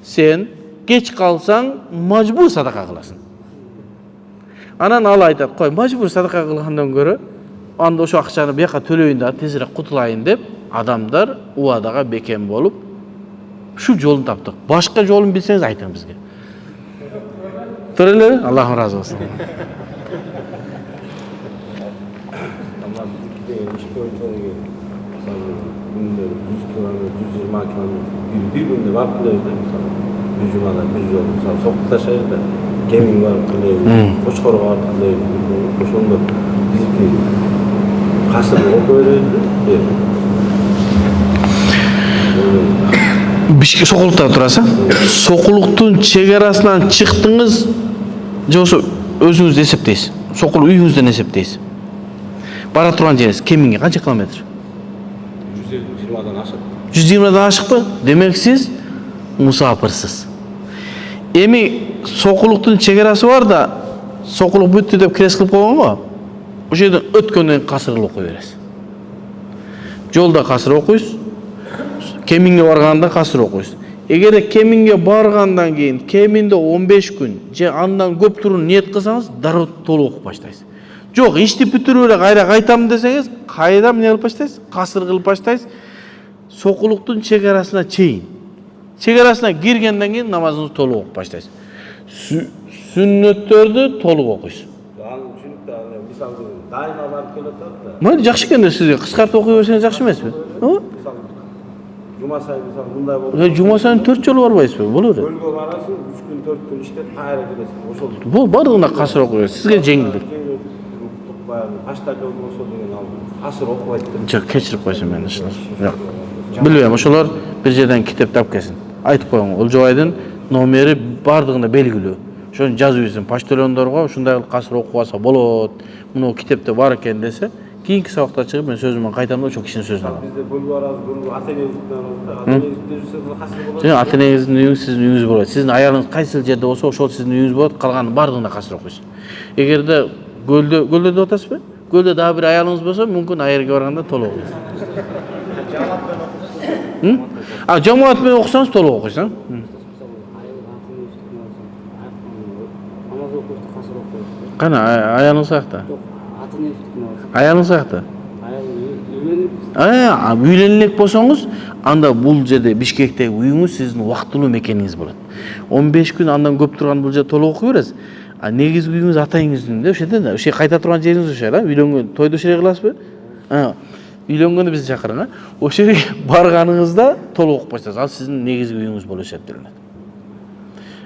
Сен кеч калсаң, мажбур садака кыласың. Анан ал айтат, кой, мажбур садака кылгандан көрө, анда ошо акчаны бияка төлөйүн да тезирээк кутулайын деп, адамдар убадага бекем болуп, шу жолун таптык. Башка жолун билсеңиз айтыңыз бизге. Тура эле, Аллахым разы болсун. мысалы күнде 100 километр, 120 километр bir günde барып келеміз да мысалы 120-дан 100 жол мысалы соққы ташайық да кемин барып келейік, Қошқарға барып келейік, ошондо бизики касыр окуп беребиз да. Бишкек Сокулукта турасыз. Сокулуктун чегарасынан чыктыңыз, же ошо өзүңүз эсептейсиз. Сокулук үйүңүздөн эсептейсиз. Бара турган жериңиз Кеминге канча километр? 120-дан ашат. 120-дан ашыкпы? Демек сиз мусапырсыз. Эми Сокулуктун чегарасы бар да, Сокулук бүттү деп крес кылып койгонго, ошол жерден өткөндөн касыр окуй бересиз. Жолда касыр окуйсуз. Кеминге барганда касыр окуйсуз. Эгерде Кеминге баргандан кийин кеминде 15 күн же андан көп туруп ниет кылсаңыз, дароо толук окуп баштайсыз. Жок, ишти бүтүрүп эле кайра кайтам десеңиз, кайра эмне кылып баштайсыз? Касыр кылып баштайсыз. Сокулуктун чегарасына чейин. Чегарасына киргенден кийин намазыңызды толук окуп баштайсыз. Сүннөттөрдү толук окуйсуз. Аны түшүнүп аны мисалы дайыма барып келип атат да. Мына жакшы экен да сизге кыскартып окуй берсеңиз жакшы эмеспи? Мисалы жума сайын мисалы мындай болуп. Жума сайын 4 жолу барбайсызбы? Боло берет. Көлгө барасың, 3 күн 4 күн иштеп кайра келесиң. Ошол Бул бардыгына касыр окуй бересиз. Сизге жеңилдик. баягы аштака болсо деген ал касыр окубайт деп. Жок, кечирип койсун мени ушулар. Жок. Билбейм, ошолор бир жерден китепти алып келсин. Айтып коюң, Олжобайдын номери бардыгына белгилүү. Ошону жазып ийсин, почтальондорго ушундай кылып касыр окуп алса болот. Муну китепте бар экен десе, кийинки сабакта чыгып мен сөзүмөн кайтам да ошол кишинин сөзүн алам. Бизде бөлүп барабыз, бөлүп ата-энебизден алабыз. Ата-энебизден жүрсө касыр болот. Жана ата-энеңиздин үйүңүз сиздин үйүңүз болот. Сиздин аялыңыз кайсы жерде болсо, ошол сиздин үйүңүз болот. Калганын бардыгына касыр окуйсуз. Эгерде көлдө деп атасызбы? Көлдө дагы бир аялыңыз болсо, мүмкүн аерге барганда толук окуйсуз. Жамаат менен окусаңыз толук окуйсуз. Кана аялыңыз каякта? Аялыңыз каякта? Үйленелек болсоңуз, анда бул жерде Бишкектеги үйүңүз сиздин убактылуу мекениңиз болот. 15 күн андан көп турган бул жерде толук окуй бересиз. Негизги үйүңүз атайыңыздын да, ошеде да, ошо кайта турган жериңиз ошо эле, үйлөнгөн, тойду ошо жерге кыласызбы? Үйлөнгөндө бизди чакырың, ошо жерге барганыңызда толук окуп баштайсыз. Ал сиздин негизги үйүңүз болуп эсептелинет.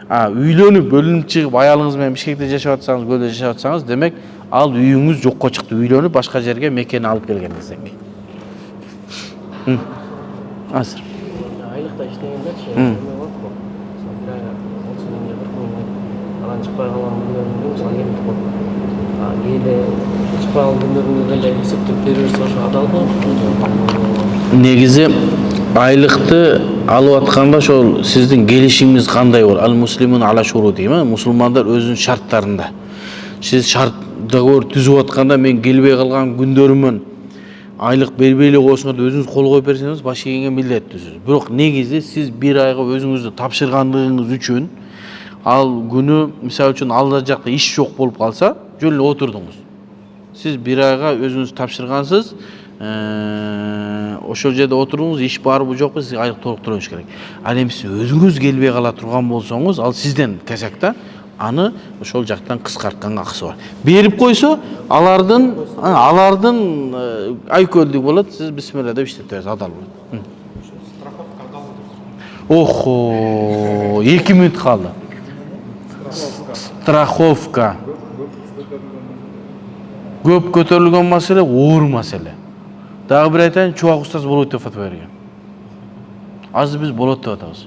Үйлөнүп, бөлүнүп чыгып, аялыңыз менен Бишкекте жашап атсаңыз, көлдө жашап атсаңыз, демек ал үйүңүз жокко чыкты. Үйлөнүп, башка жерге мекен алып келгениңизден кийин. Азыр. Айлыкта иштегендечи, эме болот го. Бир айга 30 миңге 40 миңге анан чыкпай калган күндөрүндө мисалы кемит го. Кээде чыкпай калган күндөрүндө кандай эсептеп бере берсе ошо адалбы? Негизи айлыкты алып атканда ошол сиздин келишимиңиз кандай болот? Ал муслимун ала шуру дейм, мусулмандар өзүнүн шарттарында. Сиз шарт договор түзүп атканда мен келбей калган күндөрүмөн айлык бербей эле коесуңар деп өзүңүз кол коюп берсеңиз башка кийинге милдеттүүсүз. Бирок негизи сиз бир айга өзүңүздү тапшыргандыгыңыз үчүн ал күнү мисалы үчүн ал жакта иш жок болуп калса, жөн эле отурдуңуз. Сиз бир айга өзүңүз тапшыргансыз, ошол жерде отурдуңуз, иш барбы жокпу, сиз айлык толук төлөшүңүз керек. Ал эми сиз өзүңүз келбей кала турган болсоңуз, ал сизден кесек да, аны ошол жактан кыскартканга акысы бар. Берип койсо, алардын айкөлдүк болот, сиз бисмилла деп иштетебиз, адал болот. Охо, 2 мүнөт калды. Страховка. Көп көтөрүлгөн маселе, оор маселе. Дагы бир айтайын, чубак устаз болот деп фатва берген. Азыр биз болот деп атабыз.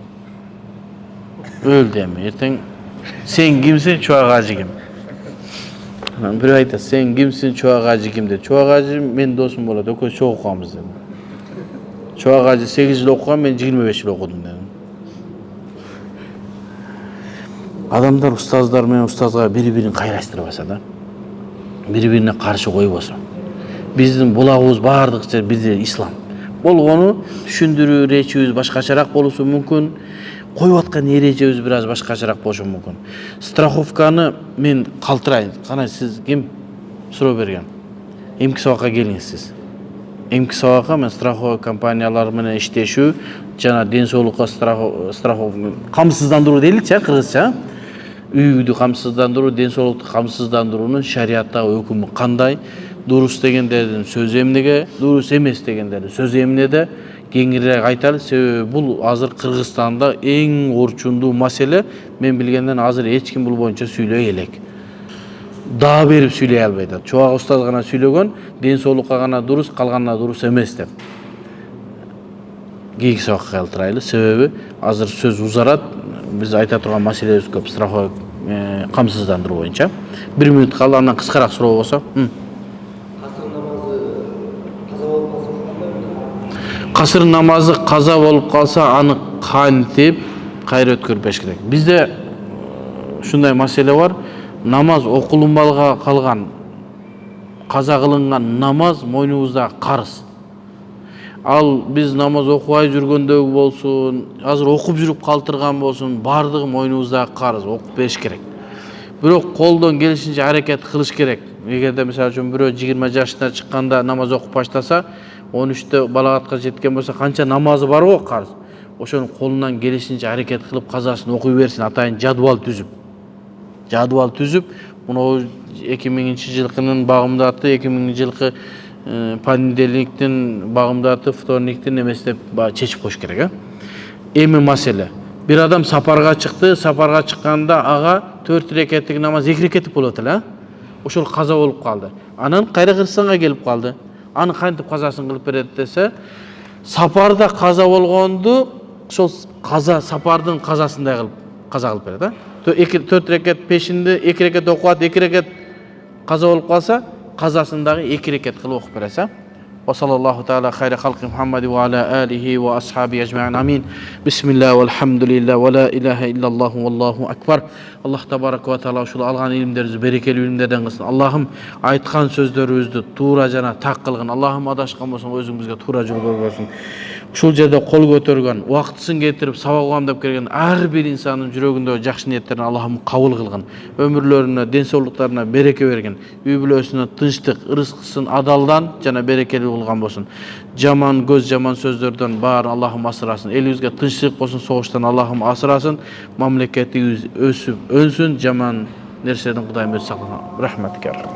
Өлдү эми, эртең сен кимсиң, чубак ажы ким? Бир айтат, сен кимсиң, чубак ажы ким деп. Чубак ажы мен досум болот, экөөбүз чогуу окуганбыз деп. Чубак ажы 8 жыл окуган, мен 25 жыл окудум дедим. Адамдар устаздар менен устазга бири-бирин кайраштырбаса да. Бири-бирине каршы койбосо. Биздин булагыбыз бардык жер бизде ислам. Болгону түшүндүрүү эрежебиз башкачараак болушу мүмкүн. Коюп аткан эрежебиз бир аз башкачараак болушу мүмкүн. Страховканы мен калтырайын. Кана сиз ким суроо берген? Эмки сабакка келиңиз сиз. Эмки сабакка мен страховка компаниялары менен иштешүү, жана ден соолукка страховка камсыздандыруу дейличи, кыргызча. үйдү камсыздандыруу, ден соолукту камсыздандыруунун шариаттагы өкүмү кандай? Дурус дегендердин сөзү эмнеге, дурус эмес дегендердин сөзү эмнеде? Кеңирээк айталы, себеби бул азыр Кыргызстанда эң орчундуу маселе. Мен билгенден азыр эч ким бул боюнча сүйлөй элек. Даа берип сүйлөй албайт. Чубак устаз гана сүйлөгөн, ден соолукка гана дурус, калганына дурус эмес деп. Кийинки сабакка калтырайлы, себеби азыр сөз узарат. Биз айта турган маселебиз көп, страховой камсыздандыруу боюнча. 1 минут калды, андан кыскараак суроо болсо. Касыр намазы каза болуп калса, аны кантип кайра өткөрбөш керек? Бизде ушундай маселе бар. Намаз окулунбалга калган, каза кылынган намаз мойнубузда карыз. Ал биз намаз окубай жүргөндөгү болсун, азыр окуп жүрүп калтырган болсун, бардыгы мойнубузда карыз, окуп бериш керек. Бирок колдон келишинче аракет кылыш керек. Эгерде мисалы үчүн бирөө 20 жашына чыкканда намаз окуп баштаса, 13-тө балагатка жеткен болсо канча намазы бар го карыз. Ошону колунан келишинче аракет кылып казасын окуй берсин, атайын жадвал түзүп. Жадвал түзүп, муну 2000-жылкынын багымдаты, 2000-жылкы понедельниктин багымдаты, вторниктин эмес деп чечип коюш керек. Эми маселе. Бир адам сапарга чыкты, сапарга чыкканда ага 4 рекеттик намаз 2 рекеттик болот эле. Ошол каза болуп калды. Анан кайра Кыргызстанга келип калды. Аны кантип казасын кылып берет десе, сапарда каза болгонду ошол каза сапардын казасындай кылып каза кылып берет. 4 рекет пешинде 2 рекет окуат, 2 рекет каза болуп калса, казасындагы 2 рекет кылып окуп берет. وصلى الله تعالى خير خلق محمد وعلى آله وأصحابه أجمعين آمين. بسم الله والحمد لله ولا إله إلا الله والله أكبر. Allah tabaraka ve taala uşul algan ilimlerinizi berekeli ilimlerden kılsın. Allah'ım aytkan sözlerinizi tuğra jana tak kılgın. Allah'ım adaşkan bolsun, özüңүзгө tuğra жол көргөзүн. Ушул жерде кол көтөргөн, убактысын кетирип сабак угам деп келген ар бир инсандын жүрөгүндөгү жакшы ниеттерин Аллахым кабыл кылгын. Өмүрлөрүнө, ден соолуктарына береке берген. Үй бүлөсүнө тынчтык, ырыскысын адалдан жана берекелүү кылган болсун. Жаман көз, жаман сөздөрдөн баарын Аллахым асырасын. Элибизге тынчтык болсун, согуштан Аллахым асырасын. Мамлекетибиз өсүп, өнсүн, жаман нерседен Кудайым өзү сактасын. Рахматке.